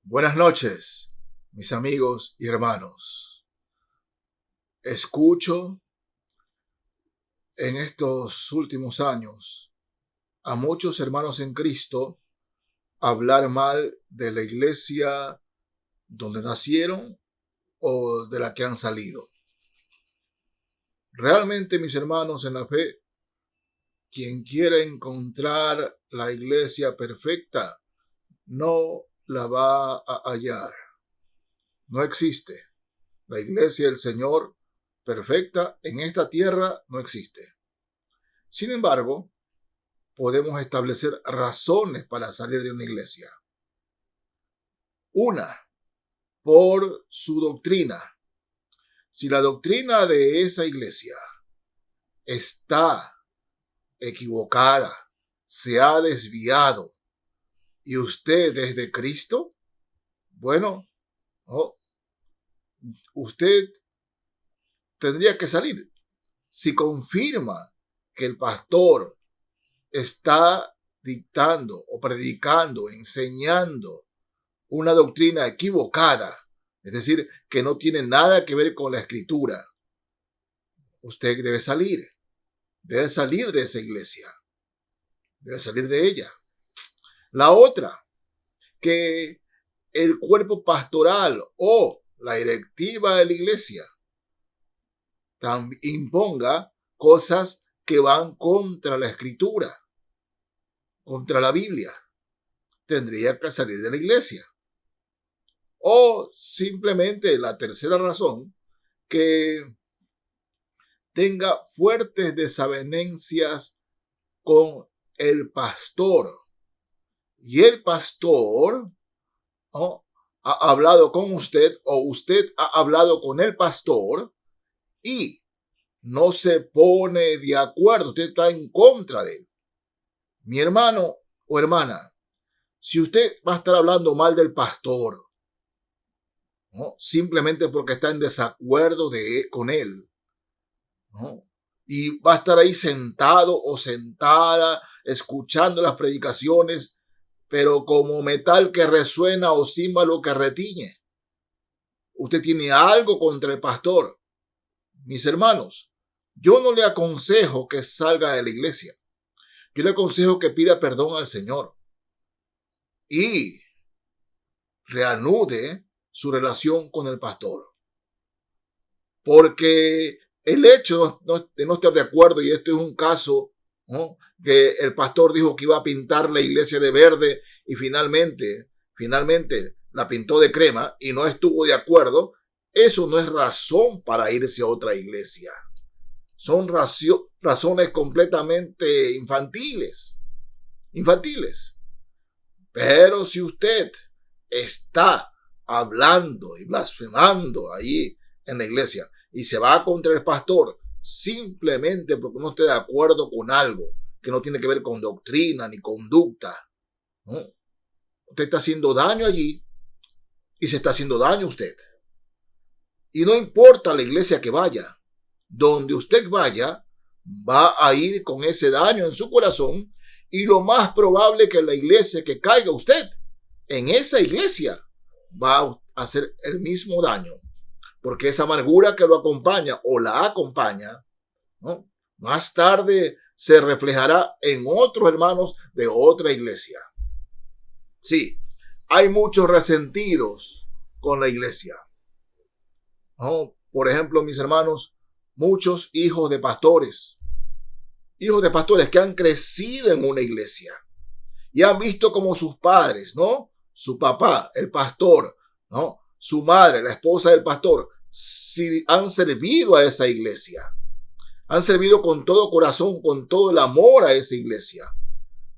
Buenas noches, mis amigos y hermanos. Escucho en estos últimos años a muchos hermanos en Cristo hablar mal de la iglesia donde nacieron o de la que han salido. Realmente, mis hermanos en la fe, quien quiera encontrar la iglesia perfecta no la va a hallar. No existe. La iglesia del Señor perfecta en esta tierra no existe. Sin embargo, podemos establecer razones para salir de una iglesia. Una, por su doctrina. Si la doctrina de esa iglesia está equivocada, se ha desviado y usted es de Cristo, bueno, usted tendría que salir. Si confirma que el pastor está dictando o predicando, enseñando una doctrina equivocada, es decir, que no tiene nada que ver con la escritura, usted debe salir de esa iglesia, debe salir de ella. La otra, que el cuerpo pastoral o la directiva de la iglesia imponga cosas que van contra la escritura, contra la Biblia, tendría que salir de la iglesia. O simplemente la tercera razón, que tenga fuertes desavenencias con el pastor. Y el pastor ha hablado con usted o usted ha hablado con el pastor y no se pone de acuerdo, usted está en contra de él. Mi hermano o hermana, si usted va a estar hablando mal del pastor, ¿no?, simplemente porque está en desacuerdo con él, ¿no?, y va a estar ahí sentado o sentada escuchando las predicaciones, pero como metal que resuena o címbalo que retiñe, usted tiene algo contra el pastor. Mis hermanos, yo no le aconsejo que salga de la iglesia. Yo le aconsejo que pida perdón al Señor y reanude su relación con el pastor. Porque el hecho de no estar de acuerdo, y esto es un caso, ¿no?, que el pastor dijo que iba a pintar la iglesia de verde y finalmente la pintó de crema y no estuvo de acuerdo, eso no es razón para irse a otra iglesia. Son razones completamente infantiles. Pero si usted está hablando y blasfemando ahí en la iglesia y se va contra el pastor simplemente porque no esté de acuerdo con algo que no tiene que ver con doctrina ni conducta, ¿no?, usted está haciendo daño allí y se está haciendo daño usted. Y no importa la iglesia que vaya, donde usted vaya, va a ir con ese daño en su corazón y lo más probable que la iglesia que caiga usted, en esa iglesia va a hacer el mismo daño, porque esa amargura que lo acompaña o la acompaña, ¿no?, más tarde se reflejará en otros hermanos de otra iglesia. Sí, hay muchos resentidos con la iglesia, ¿no? Por ejemplo, mis hermanos, muchos hijos de pastores que han crecido en una iglesia y han visto como sus padres, ¿no?, su papá, el pastor, ¿no?, su madre, la esposa del pastor, si han servido a esa iglesia, han servido con todo corazón, con todo el amor a esa iglesia,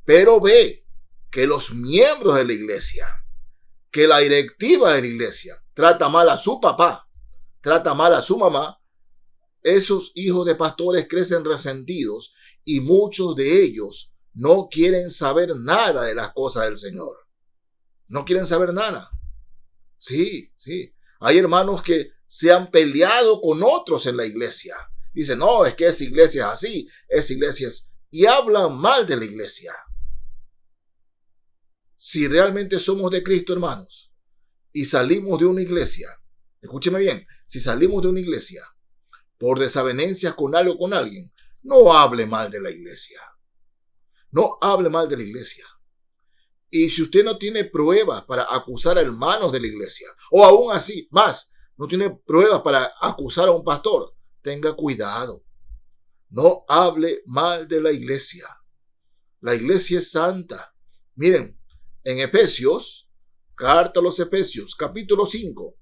pero ve que los miembros de la iglesia, que la directiva de la iglesia trata mal a su papá, trata mal a su mamá, esos hijos de pastores crecen resentidos y muchos de ellos no quieren saber nada de las cosas del Señor. No quieren saber nada. Sí. Hay hermanos que se han peleado con otros en la iglesia. Dicen, no, es que esa iglesia es así, esa iglesia es... Y hablan mal de la iglesia. Si realmente somos de Cristo, hermanos, y salimos de una iglesia, escúcheme bien, si salimos de una iglesia por desavenencias con algo o con alguien, no hable mal de la iglesia. No hable mal de la iglesia. Y si usted no tiene pruebas para acusar a hermanos de la iglesia, o aún así, más, no tiene pruebas para acusar a un pastor, tenga cuidado. No hable mal de la iglesia. La iglesia es santa. Miren, en Efesios, carta a los Efesios, capítulo 5,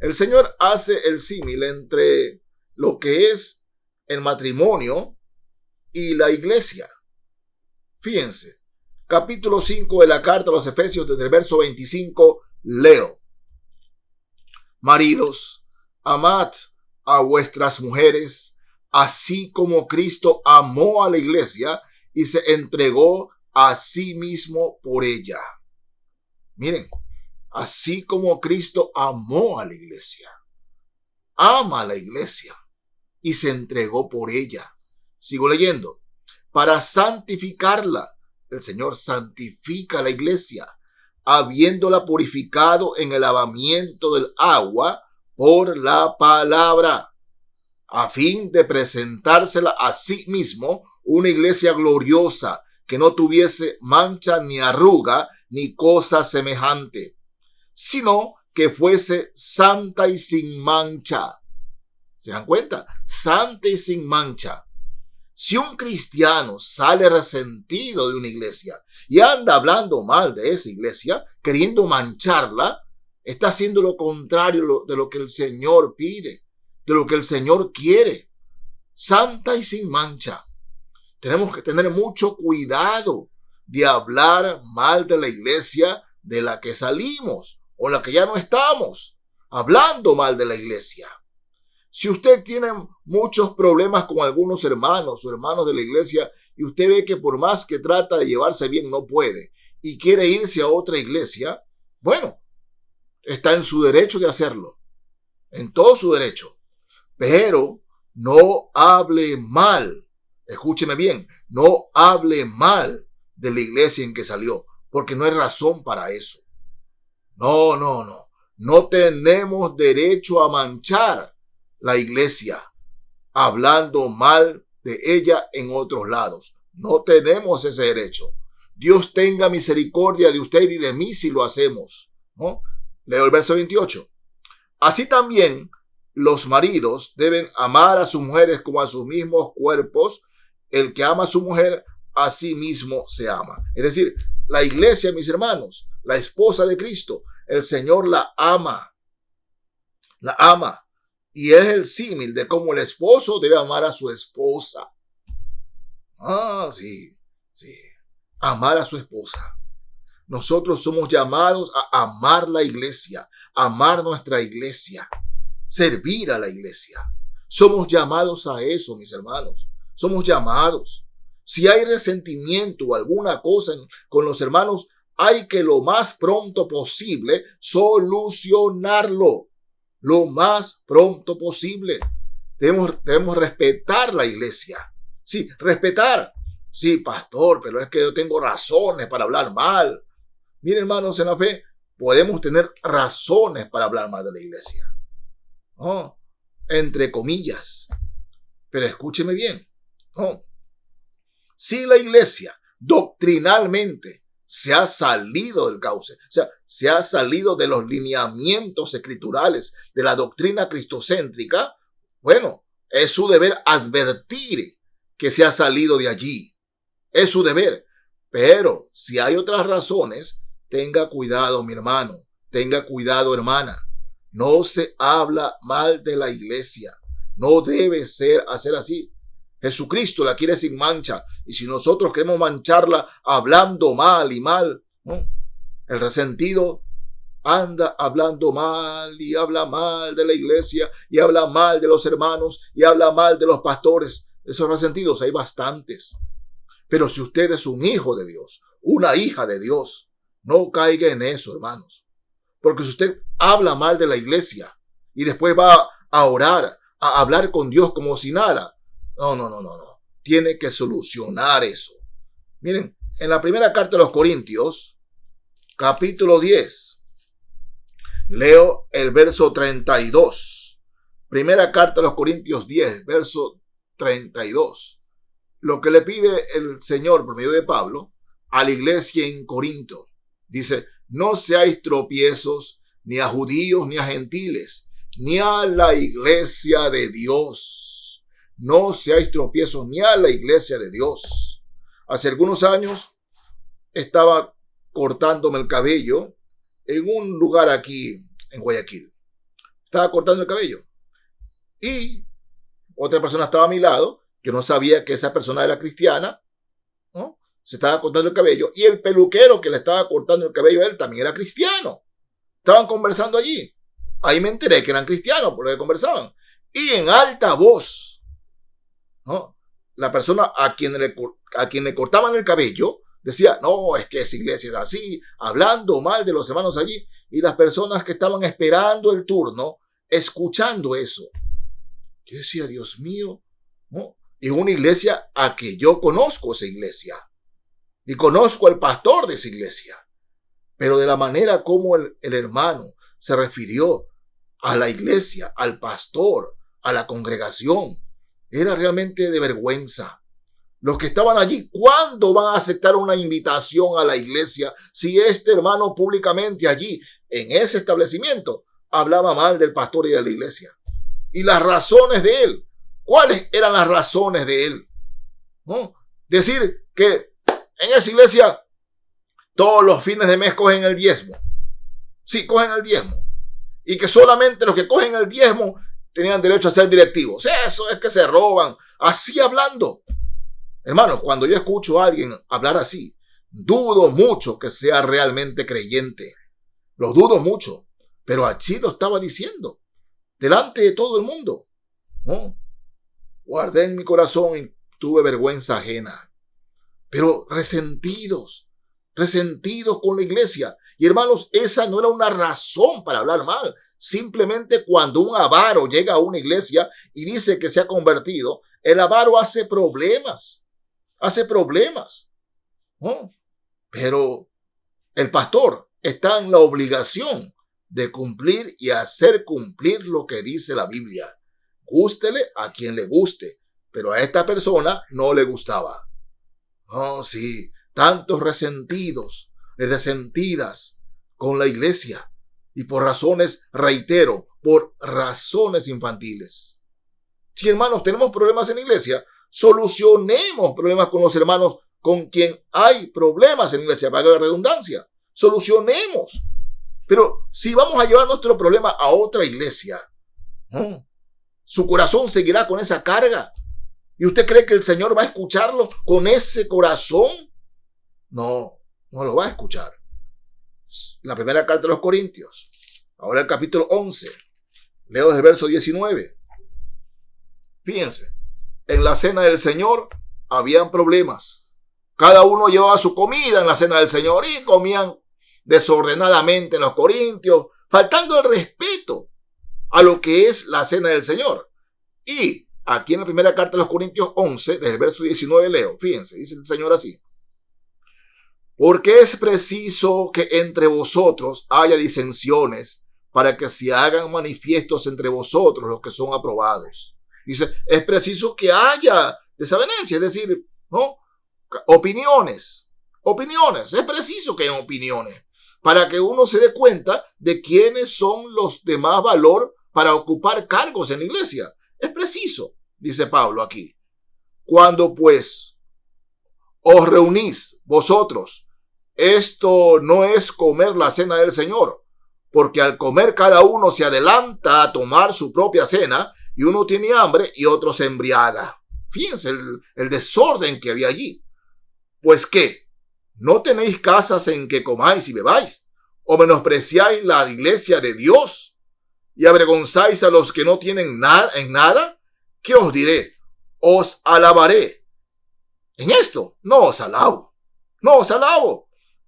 el Señor hace el símil entre lo que es el matrimonio y la iglesia. Fíjense, capítulo 5 de la carta a los Efesios, desde el verso 25, leo. Maridos, amad a vuestras mujeres, así como Cristo amó a la iglesia y se entregó a sí mismo por ella. Miren, así como Cristo amó a la iglesia, ama a la iglesia y se entregó por ella. Sigo leyendo. Para santificarla, el Señor santifica a la iglesia, habiéndola purificado en el lavamiento del agua por la palabra, a fin de presentársela a sí mismo una iglesia gloriosa, que no tuviese mancha ni arruga ni cosa semejante, sino que fuese santa y sin mancha. ¿Se dan cuenta? Santa y sin mancha. Si un cristiano sale resentido de una iglesia y anda hablando mal de esa iglesia, queriendo mancharla, está haciendo lo contrario de lo que el Señor pide, de lo que el Señor quiere. Santa y sin mancha. Tenemos que tener mucho cuidado de hablar mal de la iglesia de la que salimos o la que ya no estamos, hablando mal de la iglesia. Si usted tiene muchos problemas con algunos hermanos o hermanos de la iglesia y usted ve que por más que trata de llevarse bien no puede y quiere irse a otra iglesia, bueno, está en su derecho de hacerlo, en todo su derecho, pero no hable mal, escúcheme bien, no hable mal de la iglesia en que salió, porque no hay razón para eso. No tenemos derecho a manchar la iglesia hablando mal de ella en otros lados. No tenemos ese derecho. Dios tenga misericordia de usted y de mí si lo hacemos, ¿no? Leo el verso 28. Así también los maridos deben amar a sus mujeres como a sus mismos cuerpos. El que ama a su mujer, a sí mismo se ama. Es decir, la iglesia, mis hermanos, la esposa de Cristo, el Señor la ama. La ama. Y es el símil de cómo el esposo debe amar a su esposa. Sí. Amar a su esposa. Nosotros somos llamados a amar la iglesia, amar nuestra iglesia, servir a la iglesia. Somos llamados a eso, mis hermanos. Somos llamados. Si hay resentimiento o alguna cosa con los hermanos, hay que lo más pronto posible solucionarlo. Lo más pronto posible. Debemos respetar la iglesia. Sí, respetar. Sí, pastor, pero es que yo tengo razones para hablar mal. Miren, hermanos, en la fe podemos tener razones para hablar mal de la iglesia. Entre comillas. Pero escúcheme bien. Si la iglesia doctrinalmente se ha salido del cauce, o sea, se ha salido de los lineamientos escriturales de la doctrina cristocéntrica, bueno, es su deber advertir que se ha salido de allí. Es su deber. Pero si hay otras razones, tenga cuidado, mi hermano. Tenga cuidado, hermana. No se habla mal de la iglesia. No debe hacer así. Jesucristo la quiere sin mancha. Y si nosotros queremos mancharla hablando mal y mal, ¿no? El resentido anda hablando mal y habla mal de la iglesia y habla mal de los hermanos y habla mal de los pastores. Esos resentidos hay bastantes. Pero si usted es un hijo de Dios, una hija de Dios, no caiga en eso, hermanos. Porque si usted habla mal de la iglesia y después va a orar, a hablar con Dios como si nada, no. Tiene que solucionar eso. Miren, en la primera carta de los Corintios, capítulo 10, Leo el verso 32. Primera carta a los Corintios 10, verso 32. Lo que le pide el Señor por medio de Pablo a la iglesia en Corinto. Dice, no seáis tropiezos ni a judíos ni a gentiles, ni a la iglesia de Dios. No seáis tropiezos ni a la iglesia de Dios. Hace algunos años estaba cortándome el cabello en un lugar aquí en Guayaquil. Estaba cortando el cabello. Y otra persona estaba a mi lado, que no sabía que esa persona era cristiana, ¿no? Se estaba cortando el cabello. Y el peluquero que le estaba cortando el cabello a él también era cristiano. Estaban conversando allí. Ahí me enteré que eran cristianos por lo que conversaban. Y en alta voz, ¿no? La persona a quien le cortaban el cabello decía, no, es que esa iglesia es así, hablando mal de los hermanos allí. Y las personas que estaban esperando el turno, escuchando eso. Yo decía, Dios mío, ¿no? Y una iglesia a que yo conozco esa iglesia. Y conozco al pastor de esa iglesia. Pero de la manera como el hermano se refirió a la iglesia, al pastor, a la congregación, era realmente de vergüenza. Los que estaban allí, ¿cuándo van a aceptar una invitación a la iglesia si este hermano públicamente allí, en ese establecimiento, hablaba mal del pastor y de la iglesia? Y las razones de él, ¿cuáles eran las razones de él? ¿No? Decir que en esa iglesia todos los fines de mes cogen el diezmo. Sí, cogen el diezmo. Y que solamente los que cogen el diezmo tenían derecho a ser directivos. Eso es que se roban. Así hablando. Hermano, cuando yo escucho a alguien hablar así, dudo mucho que sea realmente creyente. Lo dudo mucho. Pero así lo estaba diciendo. Delante de todo el mundo. ¿No? Guardé en mi corazón y tuve vergüenza ajena. Pero resentidos con la iglesia. Y hermanos, esa no era una razón para hablar mal. Simplemente cuando un avaro llega a una iglesia y dice que se ha convertido, el avaro hace problemas. ¿No? Pero el pastor está en la obligación de cumplir y hacer cumplir lo que dice la Biblia. Gústele a quien le guste, pero a esta persona no le gustaba. Oh, sí, tantos resentidos y resentidas con la iglesia y por razones, reitero, por razones infantiles. Si hermanos tenemos problemas en la iglesia, solucionemos problemas con los hermanos con quien hay problemas en la iglesia, para la redundancia. Solucionemos. Pero si vamos a llevar nuestro problema a otra iglesia, ¿no? Su corazón seguirá con esa carga. ¿Y usted cree que el Señor va a escucharlo con ese corazón? No, no lo va a escuchar. La primera carta de los Corintios. Ahora el capítulo 11. Leo desde el verso 19. Fíjense, en la cena del Señor habían problemas. Cada uno llevaba su comida en la cena del Señor y comían desordenadamente en los corintios, faltando el respeto a lo que es la cena del Señor. Y aquí en la primera carta de los Corintios 11, desde el verso 19 leo, fíjense, dice el Señor así: porque es preciso que entre vosotros haya disensiones, para que se hagan manifiestos entre vosotros los que son aprobados. Dice, es preciso que haya desavenencia, es decir, ¿no? Opiniones, es preciso que haya opiniones, para que uno se dé cuenta de quiénes son los de más valor para ocupar cargos en la iglesia. Es preciso, dice Pablo aquí. Cuando pues os reunís vosotros, esto no es comer la cena del Señor, porque al comer cada uno se adelanta a tomar su propia cena, y uno tiene hambre y otro se embriaga. Fíjense el desorden que había allí. Pues ¿qué? ¿No tenéis casas en que comáis y bebáis? ¿O menospreciáis la iglesia de Dios? ¿Y avergonzáis a los que no tienen nada en nada? ¿Qué os diré? Os alabaré. En esto no os alabo.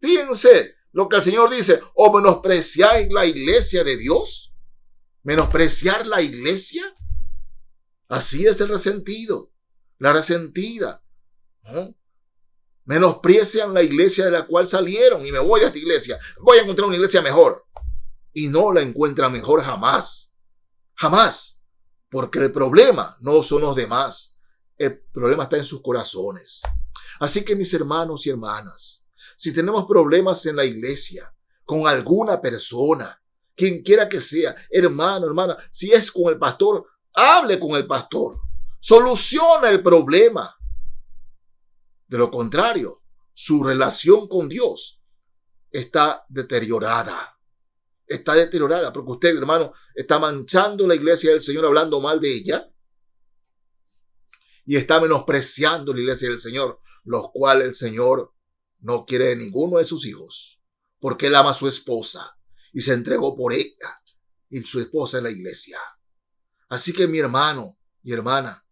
Fíjense lo que el Señor dice. ¿O menospreciáis la iglesia de Dios? ¿Menospreciar la iglesia? Así es el resentido, la resentida, ¿no? Menosprecian la iglesia de la cual salieron y me voy a esta iglesia. Voy a encontrar una iglesia mejor. y no la encuentra mejor jamás. Jamás. Porque el problema no son los demás. El problema está en sus corazones. Así que mis hermanos y hermanas, si tenemos problemas en la iglesia, con alguna persona, quien quiera que sea, hermano, hermana, si es con el pastor, hable con el pastor. Soluciona el problema. De lo contrario, su relación con Dios está deteriorada. Está deteriorada porque usted, hermano, está manchando la iglesia del Señor hablando mal de ella y está menospreciando la iglesia del Señor, los cuales el Señor no quiere de ninguno de sus hijos, porque Él ama a su esposa y se entregó por ella, y su esposa es la iglesia. Así que mi hermano y hermana,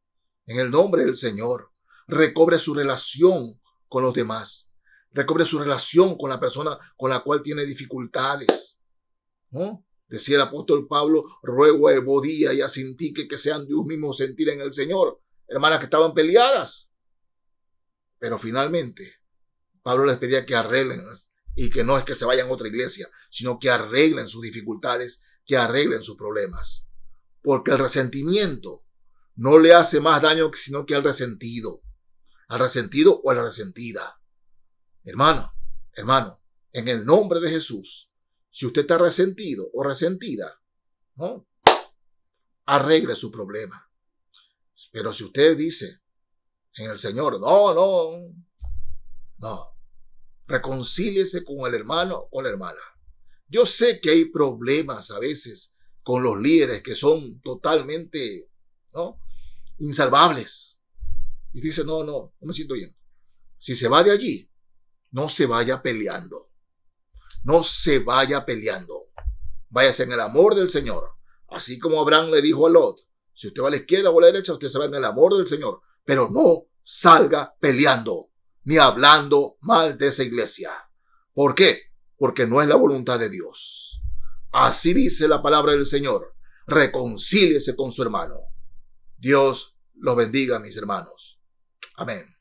en el nombre del Señor, recobre su relación con los demás, recobre su relación con la persona con la cual tiene dificultades, ¿no? Decía el apóstol Pablo, ruego a Evodía y a Sintique que sean de un mismo sentir en el Señor. Hermanas que estaban peleadas. Pero finalmente, Pablo les pedía que arreglen, y que no es que se vayan a otra iglesia, sino que arreglen sus dificultades, que arreglen sus problemas. Porque el resentimiento no le hace más daño sino que al resentido o a la resentida. Hermano, en el nombre de Jesús, si usted está resentido o resentida, ¿no?, arregle su problema. Pero si usted dice en el Señor, no, reconcíliese con el hermano o la hermana. Yo sé que hay problemas a veces con los líderes que son totalmente, ¿no?, insalvables. Y dice, no me siento bien. Si se va de allí, no se vaya peleando. No se vaya peleando. Váyase en el amor del Señor. Así como Abraham le dijo a Lot, si usted va a la izquierda o a la derecha, usted se va en el amor del Señor. Pero no salga peleando, ni hablando mal de esa iglesia. ¿Por qué? Porque no es la voluntad de Dios. Así dice la palabra del Señor. Reconcíliese con su hermano. Dios los bendiga, mis hermanos. Amén.